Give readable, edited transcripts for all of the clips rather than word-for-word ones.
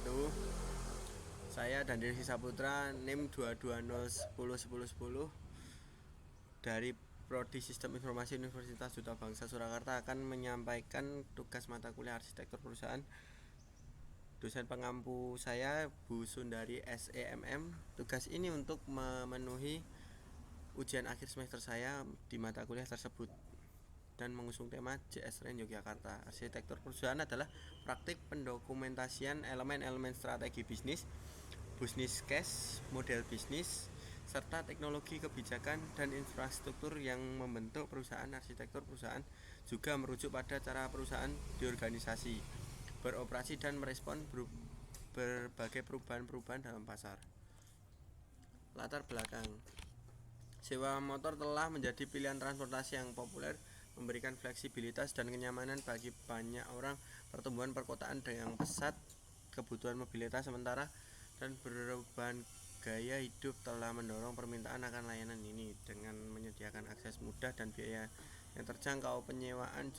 wabarakatuh. Saya Dandri Saputra, NIM 220101010 dari Prodi Sistem Informasi Universitas Duta Bangsa Surakarta akan menyampaikan tugas mata kuliah Arsitektur Perusahaan. Dosen pengampu saya Bu Sundari SEMM. Tugas ini untuk memenuhi ujian akhir semester saya di mata kuliah tersebut dan mengusung tema JSRN Yogyakarta. Arsitektur perusahaan adalah praktik pendokumentasian elemen-elemen strategi bisnis, business case, model bisnis, serta teknologi kebijakan dan infrastruktur yang membentuk perusahaan. Arsitektur perusahaan juga merujuk pada cara perusahaan diorganisasi, beroperasi dan merespon berbagai perubahan-perubahan dalam pasar. Latar belakang: sewa motor telah menjadi pilihan transportasi yang populer, memberikan fleksibilitas dan kenyamanan bagi banyak orang. Pertumbuhan perkotaan dengan pesat, kebutuhan mobilitas sementara, dan perubahan gaya hidup telah mendorong permintaan akan layanan ini. Dengan menyediakan akses mudah dan biaya yang terjangkau, penyewaan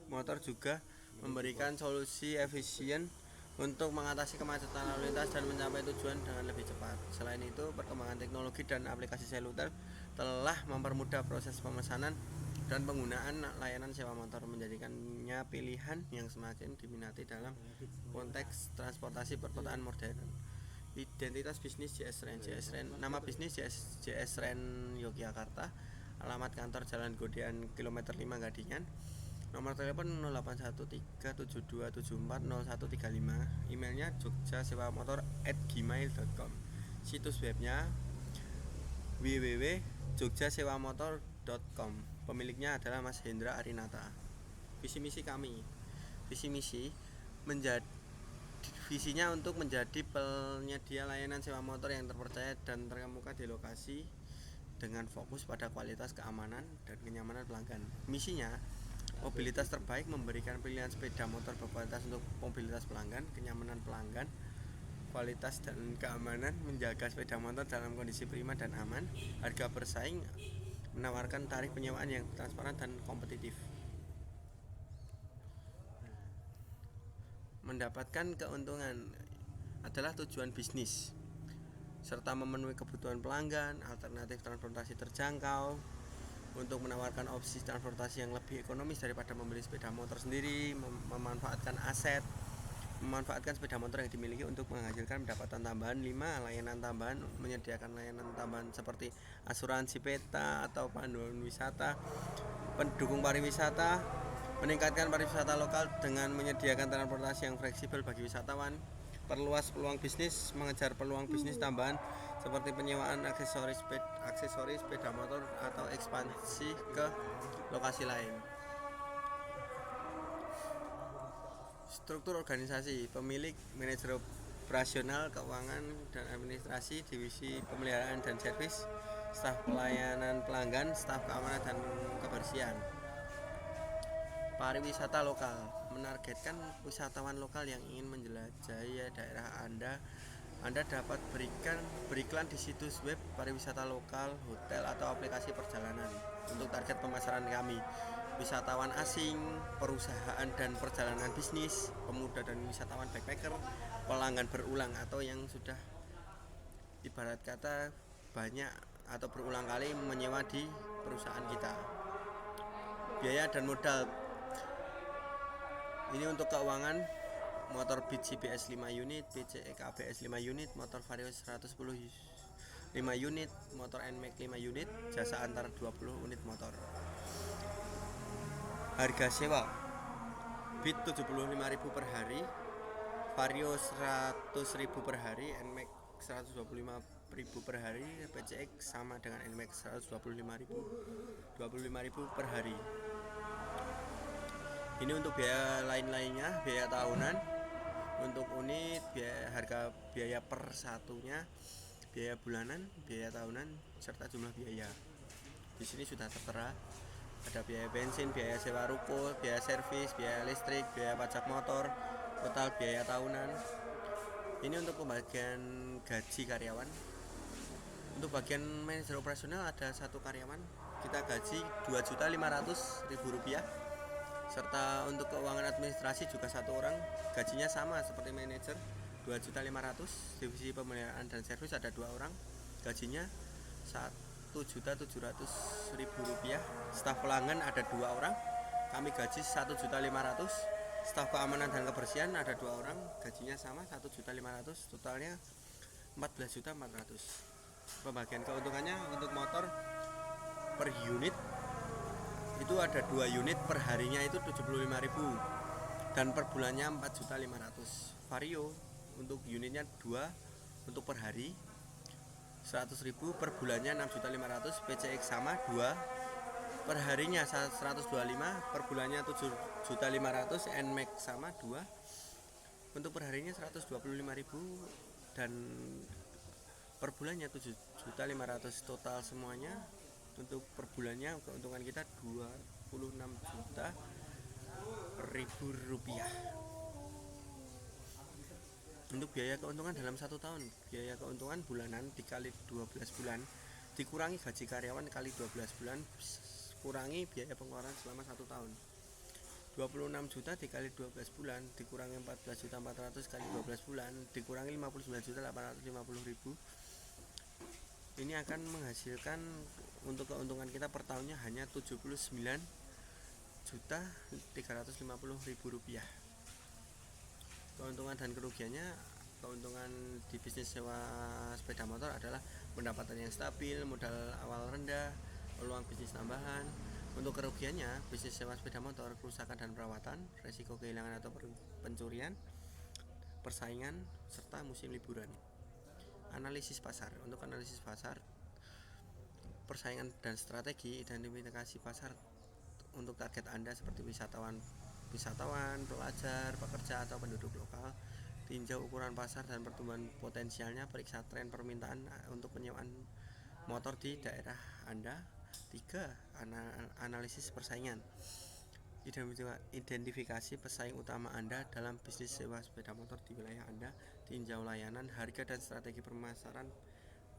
motor juga memberikan solusi efisien untuk mengatasi kemacetan lalu lintas dan mencapai tujuan dengan lebih cepat. Selain itu, perkembangan teknologi dan aplikasi seluler telah mempermudah proses pemesanan dan penggunaan layanan sewa motor, menjadikannya pilihan yang semakin diminati dalam konteks transportasi perkotaan modern. Identitas bisnis JSRN. Nama bisnis JSRN Yogyakarta. Alamat kantor Jalan Godean kilometer 5 Gadingan. Nomor telepon 081372740135. Emailnya jogjasewamotor@gmail.com. Situs webnya www.jogjasewamotor.com. Pemiliknya adalah Mas Hendra Arinata. Visi misi kami. Visi misi visinya untuk menjadi penyedia layanan sewa motor yang terpercaya dan terkemuka di lokasi dengan fokus pada kualitas, keamanan, dan kenyamanan pelanggan. Misinya, mobilitas terbaik, memberikan pilihan sepeda motor berkualitas untuk mobilitas pelanggan, kenyamanan pelanggan, kualitas dan keamanan, menjaga sepeda motor dalam kondisi prima dan aman, harga bersaing, menawarkan tarif penyewaan yang transparan dan kompetitif. Mendapatkan keuntungan adalah tujuan bisnis, serta memenuhi kebutuhan pelanggan, alternatif transportasi terjangkau, untuk menawarkan opsi transportasi yang lebih ekonomis daripada membeli sepeda motor sendiri, memanfaatkan aset, memanfaatkan sepeda motor yang dimiliki untuk menghasilkan pendapatan tambahan. 5. Layanan tambahan, menyediakan layanan tambahan seperti asuransi peta atau panduan wisata, pendukung pariwisata, meningkatkan pariwisata lokal dengan menyediakan transportasi yang fleksibel bagi wisatawan, perluas peluang bisnis, mengejar peluang bisnis tambahan seperti penyewaan aksesoris sepeda motor atau ekspansi ke lokasi lain. Struktur organisasi: pemilik, manajer operasional, keuangan dan administrasi, divisi pemeliharaan dan servis, staf pelayanan pelanggan, staf keamanan dan kebersihan. Pariwisata lokal, menargetkan wisatawan lokal yang ingin menjelajahi daerah Anda. Anda dapat beriklan di situs web pariwisata lokal, hotel, atau aplikasi perjalanan. Untuk target pemasaran kami, wisatawan asing, perusahaan dan perjalanan bisnis, pemuda dan wisatawan backpacker, pelanggan berulang atau yang sudah ibarat kata banyak atau berulang kali menyewa di perusahaan kita. Biaya dan modal. Ini untuk keuangan: motor Beat CBS 5 unit, PCE KBS 5 unit, motor Vario 110 5 unit, motor NMAX 5 unit, jasa antar 20 unit motor. Harga sewa: Beat 75.000 per hari, Vario 100.000 per hari, NMAX 125.000 per hari, PCX sama dengan NMAX 125.000 per hari. Ini untuk biaya lain-lainnya, biaya tahunan. Untuk unit, biaya per satunya, biaya bulanan, biaya tahunan, serta jumlah biaya. Di sini sudah tertera. Ada biaya bensin, biaya sewa ruko, biaya servis, biaya listrik, biaya pajak motor, total biaya tahunan. Ini untuk pembagian gaji karyawan. Untuk bagian manajer operasional ada satu karyawan, kita gaji Rp2.500.000. Serta untuk keuangan administrasi juga satu orang, gajinya sama seperti manajer, 2.500.000. Divisi pemeliharaan dan servis ada 2 orang, gajinya 1.700.000 rupiah. Staf pelanggan ada 2 orang, kami gaji 1.500.000. Staf keamanan dan kebersihan ada 2 orang, gajinya sama 1.500.000. Totalnya 14.400.000. Pembagian keuntungannya untuk motor per unit itu ada 2 unit, per harinya itu 75.000 dan per bulannya 4.500.000. Vario untuk unitnya 2 untuk per hari 100.000, per bulannya 6.500.000. PCX sama 2, per harinya 125, per bulannya 7.500.000. NMAX sama 2 untuk per harinya 125.000 dan per bulannya 7.500.000. Total semuanya untuk per bulannya keuntungan kita 26.000.000 rupiah. Untuk biaya keuntungan dalam 1 tahun, biaya keuntungan bulanan dikali 12 bulan dikurangi gaji karyawan kali 12 bulan, kurangi biaya pengeluaran selama 1 tahun. 26 juta dikali 12 bulan dikurangi 14.400.000 kali 12 bulan dikurangi 59.850.000. Ini akan menghasilkan untuk keuntungan kita per tahunnya hanya 79.350.000 rupiah. Keuntungan dan kerugiannya, keuntungan di bisnis sewa sepeda motor adalah pendapatan yang stabil, modal awal rendah, peluang bisnis tambahan. Untuk kerugiannya, bisnis sewa sepeda motor, kerusakan dan perawatan, resiko kehilangan atau pencurian, persaingan, serta musim liburan. Analisis pasar. Untuk analisis pasar, persaingan dan strategi, identifikasi pasar untuk target Anda seperti wisatawan, pelajar, pekerja atau penduduk lokal. Tinjau ukuran pasar dan pertumbuhan potensialnya, periksa tren permintaan untuk penyewaan motor di daerah Anda. 3. Analisis persaingan. Identifikasi pesaing utama Anda dalam bisnis sewa sepeda motor di wilayah Anda. Tinjau layanan, harga dan strategi pemasaran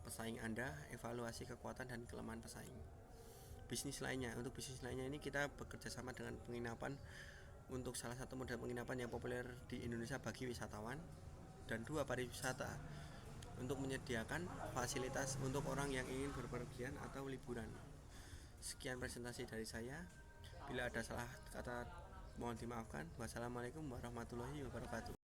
pesaing Anda. Evaluasi kekuatan dan kelemahan pesaing. Bisnis lainnya. Untuk bisnis lainnya ini kita bekerja sama dengan penginapan untuk salah satu model penginapan yang populer di Indonesia bagi wisatawan. Dan 2. Pariwisata, untuk menyediakan fasilitas untuk orang yang ingin berpergian atau liburan. Sekian presentasi dari saya. Bila ada salah kata mohon dimaafkan. Wassalamualaikum warahmatullahi wabarakatuh.